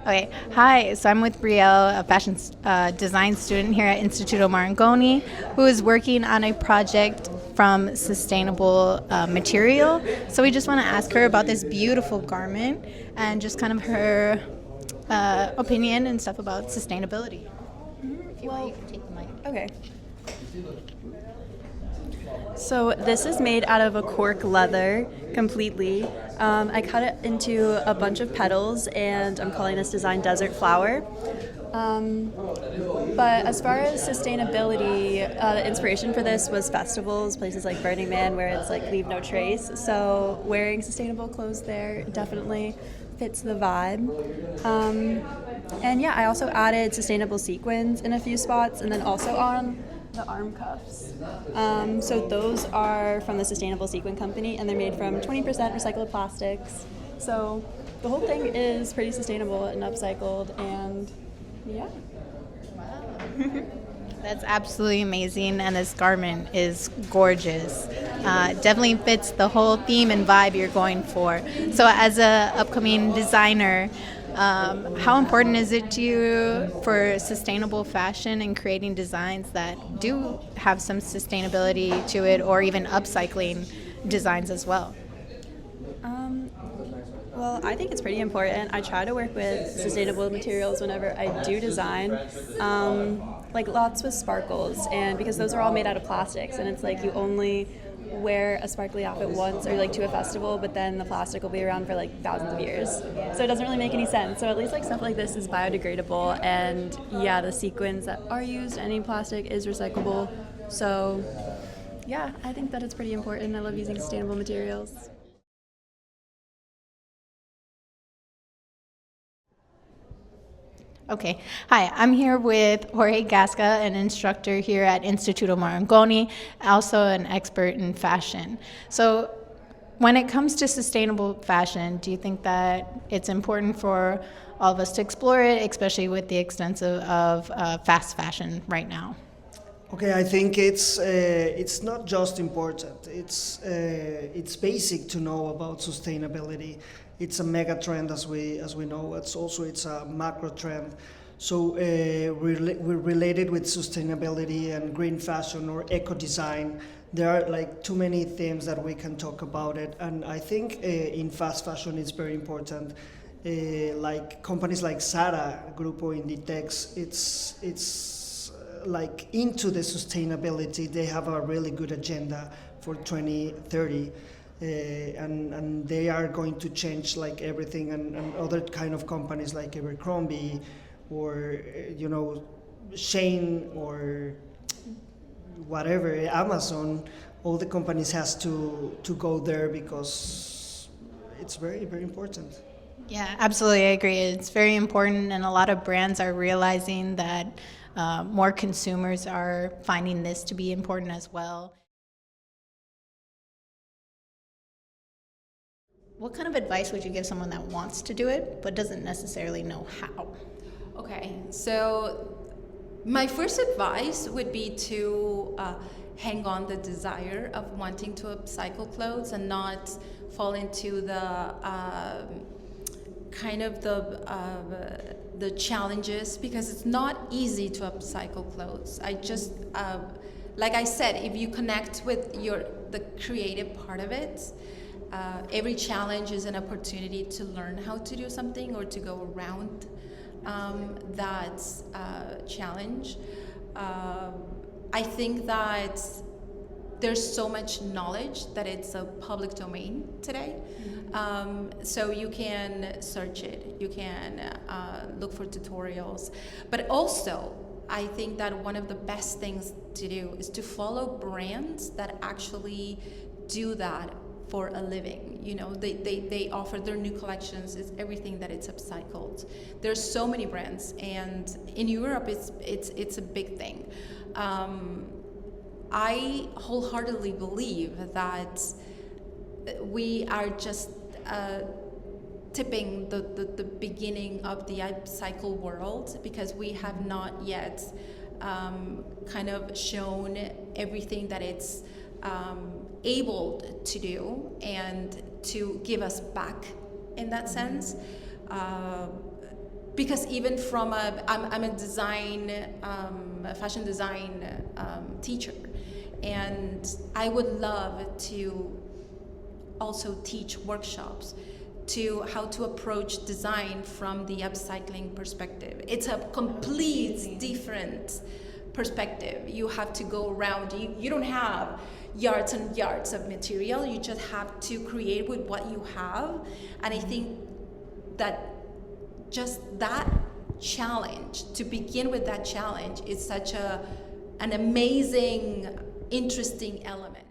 Okay, hi. So I'm with Brielle, a fashion design student here at Instituto Marangoni, who is working on a project from sustainable material. So we just want to ask her about this beautiful garment and just kind of her opinion and stuff about sustainability. If you want, you can take the mic. Okay. So this is made out of a cork leather completely. I cut it into a bunch of petals, and I'm calling this design Desert Flower. Um, but as far as sustainability, the inspiration for this was festivals, places like Burning Man, where it's like leave no trace. So wearing sustainable clothes there definitely fits the vibe. And yeah, I also added sustainable sequins in a few spots, and then also on the arm cuffs. So those are from the Sustainable Sequin Company, and they're made from 20% recycled plastics. So the whole thing is pretty sustainable and upcycled, and yeah. That's absolutely amazing, and this garment is gorgeous. Definitely fits the whole theme and vibe you're going for. So, as a upcoming designer, how important is it to you for sustainable fashion and creating designs that do have some sustainability to it, or even upcycling designs as well? Um, well, I think it's pretty important. I try to work with sustainable materials whenever I do design, like lots with sparkles, and because those are all made out of plastics, and it's like you only wear a sparkly outfit once or like to a festival, but then the plastic will be around for like thousands of years. So it doesn't really make any sense. So at least like stuff like this is biodegradable, and yeah, the sequins that are used, any plastic is recyclable. So yeah, I think that it's pretty important. I love using sustainable materials. Okay. Hi, I'm here with Jorge Gasca, an instructor here at Instituto Marangoni, also an expert in fashion. So, when it comes to sustainable fashion, do you think that it's important for all of us to explore it, especially with the extensive of fast fashion right now? Okay, I think it's not just important. It's basic to know about sustainability. It's a mega trend as we know. It's a macro trend. So we're related with sustainability and green fashion or eco design. There are like too many themes that we can talk about it, and I think in fast fashion it's very important. Like companies like Zara, Grupo Inditex, it's like into the sustainability. They have a really good agenda for 2030. And they are going to change like everything, and other kind of companies like Abercrombie or Shane or whatever, Amazon, all the companies has to go there because it's very, very important. Yeah, absolutely. I agree. It's very important, and a lot of brands are realizing that more consumers are finding this to be important as well. What kind of advice would you give someone that wants to do it but doesn't necessarily know how? Okay, so my first advice would be to hang on the desire of wanting to upcycle clothes and not fall into the kind of the challenges, because it's not easy to upcycle clothes. I just like I said, if you connect with the creative part of it, every challenge is an opportunity to learn how to do something or to go around that challenge. I think that there's so much knowledge that it's a public domain today. So you can search it, you can look for tutorials. But also, I think that one of the best things to do is to follow brands that actually do that for a living. They offer their new collections, it's everything that it's upcycled. There's so many brands, and in Europe it's a big thing. I wholeheartedly believe that we are just tipping the beginning of the upcycle world, because we have not yet kind of shown everything that it's able to do and to give us back in that sense. because even from I'm a design, a fashion design teacher, and I would love to also teach workshops to how to approach design from the upcycling perspective. It's a complete different perspective. You have to go around, you don't have yards and yards of material, you just have to create with what you have. And I think that just that challenge, to begin with that challenge, is such an amazing, interesting element.